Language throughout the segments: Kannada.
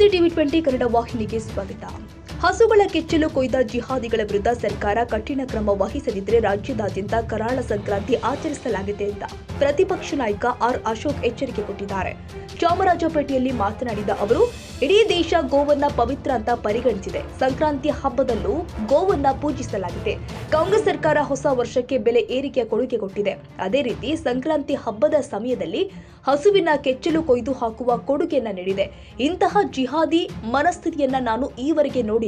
ನಮಸ್ತೆ ಟಿವಿ20 ಕನ್ನಡ ವಾಹಿನಿಗೆ ಸ್ವಾಗತ. ಹಸುಗಳ ಕೆಚ್ಚಲು ಕೊಯ್ದ ಜಿಹಾದಿಗಳ ವಿರುದ್ಧ ಸರ್ಕಾರ ಕಠಿಣ ಕ್ರಮ ವಹಿಸದಿದ್ದರೆ ರಾಜ್ಯದಾದ್ಯಂತ ಕರಾಳ ಸಂಕ್ರಾಂತಿ ಆಚರಿಸಲಾಗಿದೆ ಅಂತ ಪ್ರತಿಪಕ್ಷ ನಾಯಕ ಆರ್ ಅಶೋಕ್ ಎಚ್ಚರಿಕೆ ಕೊಟ್ಟಿದ್ದಾರೆ. ಚಾಮರಾಜಪೇಟೆಯಲ್ಲಿ ಮಾತನಾಡಿದ ಅವರು, ಇಡೀ ದೇಶ ಗೋವನ್ನ ಪವಿತ್ರ ಅಂತ ಪರಿಗಣಿಸಿದೆ. ಸಂಕ್ರಾಂತಿ ಹಬ್ಬದಲ್ಲೂ ಗೋವನ್ನ ಪೂಜಿಸಲಾಗಿದೆ. ಕಾಂಗ್ರೆಸ್ ಸರ್ಕಾರ ಹೊಸ ವರ್ಷಕ್ಕೆ ಬೆಲೆ ಏರಿಕೆಯ ಕೊಡುಗೆ ಕೊಟ್ಟಿದೆ. ಅದೇ ರೀತಿ ಸಂಕ್ರಾಂತಿ ಹಬ್ಬದ ಸಮಯದಲ್ಲಿ ಹಸುವಿನ ಕೆಚ್ಚಲು ಕೊಯ್ದು ಹಾಕುವ ಕೊಡುಗೆಯನ್ನ ನೀಡಿದೆ. ಇಂತಹ ಜಿಹಾದಿ ಮನಸ್ಥಿತಿಯನ್ನ ನಾನು ಈವರೆಗೆ ನೋಡಿಲ್ಲ.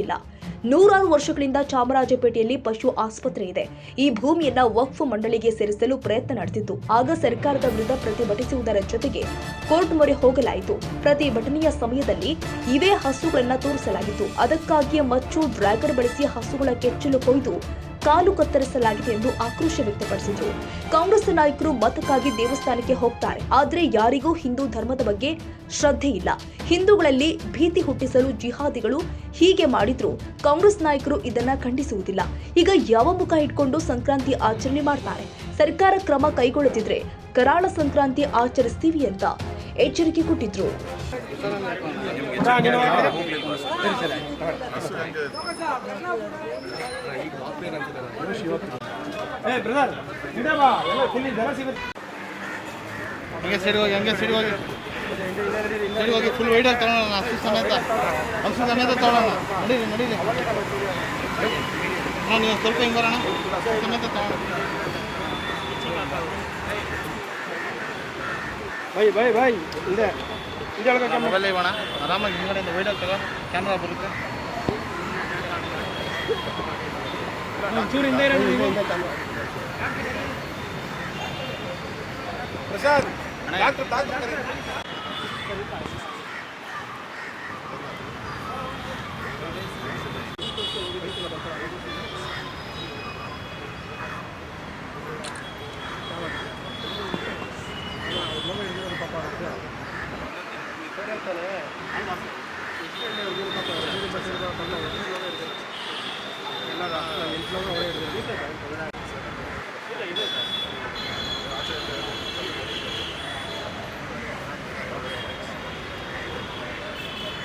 ನೂರಾರು ವರ್ಷಗಳಿಂದ ಚಾಮರಾಜಪೇಟೆಯಲ್ಲಿ ಪಶು ಆಸ್ಪತ್ರೆ ಇದೆ. ಈ ಭೂಮಿಯನ್ನ ವಕ್ಫ್ ಮಂಡಳಿಗೆ ಸೇರಿಸಲು ಪ್ರಯತ್ನ ನಡೆದಿತ್ತು. ಆಗ ಸರ್ಕಾರದ ವಿರುದ್ಧ ಪ್ರತಿಭಟಿಸುವುದರ ಜೊತೆಗೆ ಕೋರ್ಟ್ ಮೊರೆ ಹೋಗಲಾಯಿತು. ಪ್ರತಿಭಟನೆಯ ಸಮಯದಲ್ಲಿ ಇವೇ ಹಸುಗಳನ್ನ ತೋರಿಸಲಾಗಿತ್ತು. ಅದಕ್ಕಾಗಿಯೇ ಮಚ್ಚು ಡ್ರ್ಯಾಗರ್ ಬಳಸಿ ಹಸುಗಳ ಕೆಚ್ಚಲು ಕೊಯ್ದು ಕಾಲು ಕತ್ತರಿಸಲಾಗಿದೆ ಎಂದು ಆಕ್ರೋಶ ವ್ಯಕ್ತಪಡಿಸಿದರು. ಕಾಂಗ್ರೆಸ್ ನಾಯಕರು ಮತಕ್ಕಾಗಿ ದೇವಸ್ಥಾನಕ್ಕೆ ಹೋಗ್ತಾರೆ, ಆದರೆ ಯಾರಿಗೂ ಹಿಂದೂ ಧರ್ಮದ ಬಗ್ಗೆ ಶ್ರದ್ಧೆ ಇಲ್ಲ. ಹಿಂದೂಗಳಲ್ಲಿ ಭೀತಿ ಹುಟ್ಟಿಸಲು ಜಿಹಾದಿಗಳು ಹೀಗೆ ಮಾಡಿದ್ರು. ಕಾಂಗ್ರೆಸ್ ನಾಯಕರು ಇದನ್ನ ಖಂಡಿಸುವುದಿಲ್ಲ. ಈಗ ಯಾವ ಮುಖ ಇಟ್ಕೊಂಡು ಸಂಕ್ರಾಂತಿ ಆಚರಣೆ ಮಾಡ್ತಾರೆ? ಸರ್ಕಾರ ಕ್ರಮ ಕೈಗೊಳ್ಳದಿದ್ರೆ ಕರಾಳ ಸಂಕ್ರಾಂತಿ ಆಚರಿಸ್ತೀವಿ ಅಂತ ಎಚ್ಚರಿಕೆ ಕೊಟ್ಟಿದ್ರು. ಫುಲ್ ವೈಡ್ ಅಲ್ಲಿ ತಗೊಳ್ಳೋಣ, ಹಸು ಸಮೇತ ತಗೊಳ್ಳೋಣ. ನಡೀರಿ ನೀವು ಸ್ವಲ್ಪ ಹಿಂಗೆ ಬರೋಣ, ಸಮೇತ ತಗೊಳ್ಳೋಣ. ಬೈ ಮೊಬೈಲ್ ಇಗೋಣ, ಆರಾಮಾಗಿ ಹಿಂಗಡೆಯಿಂದ ವೈಡಲ್ಲಿ ತಗೋ, ಕ್ಯಾಮ್ರಾ ಬರುತ್ತೆ. ಪ್ರಸಾದ್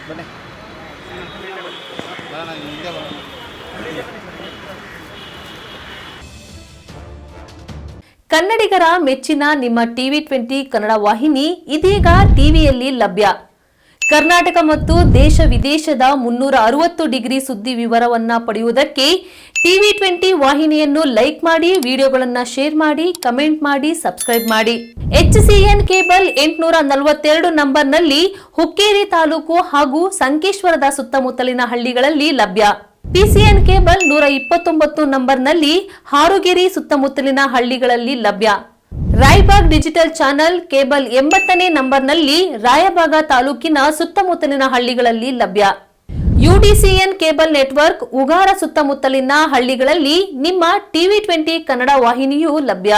ಬನ್ನಿ ಬರೋಣ, ಹಿಂದೆ ಬರೋಣ. ಕನ್ನಡಿಗರ ಮೆಚ್ಚಿನ ನಿಮ್ಮ ಟಿವಿ20 ಕನ್ನಡ ವಾಹಿನಿ ಇದೀಗ ಟಿವಿಯಲ್ಲಿ ಲಭ್ಯ. ಕರ್ನಾಟಕ ಮತ್ತು ದೇಶ ವಿದೇಶದ 360 ಡಿಗ್ರಿ ಸುದ್ದಿ ವಿವರವನ್ನ ಪಡೆಯುವುದಕ್ಕೆ ಟಿವಿ20 ವಾಹಿನಿಯನ್ನು ಲೈಕ್ ಮಾಡಿ, ವಿಡಿಯೋಗಳನ್ನು ಶೇರ್ ಮಾಡಿ, ಕಮೆಂಟ್ ಮಾಡಿ, ಸಬ್ಸ್ಕ್ರೈಬ್ ಮಾಡಿ. HCN ಕೇಬಲ್ 842 ನಂಬರ್ನಲ್ಲಿ ಹುಕ್ಕೇರಿ ತಾಲೂಕು ಹಾಗೂ ಸಂಕೇಶ್ವರದ ಸುತ್ತಮುತ್ತಲಿನ ಹಳ್ಳಿಗಳಲ್ಲಿ ಲಭ್ಯ. PCN ಕೇಬಲ್ 129 ನಂಬರ್ನಲ್ಲಿ ಹಾರುಗೆರೆ ಸುತ್ತಮುತ್ತಲಿನ ಹಳ್ಳಿಗಳಲ್ಲಿ ಲಭ್ಯ. ರಾಯಬಾಗ್ ಡಿಜಿಟಲ್ ಚಾನೆಲ್ ಕೇಬಲ್ 80ನೇ ನಂಬರ್ನಲ್ಲಿ ರಾಯಬಾಗ ತಾಲೂಕಿನ ಸುತ್ತಮುತ್ತಲಿನ ಹಳ್ಳಿಗಳಲ್ಲಿ ಲಭ್ಯ. UDCN ಕೇಬಲ್ ನೆಟ್ವರ್ಕ್ ಉಗಾರ ಸುತ್ತಮುತ್ತಲಿನ ಹಳ್ಳಿಗಳಲ್ಲಿ ನಿಮ್ಮ ಟಿವಿ20 ಕನ್ನಡ ವಾಹಿನಿಯೂ ಲಭ್ಯ.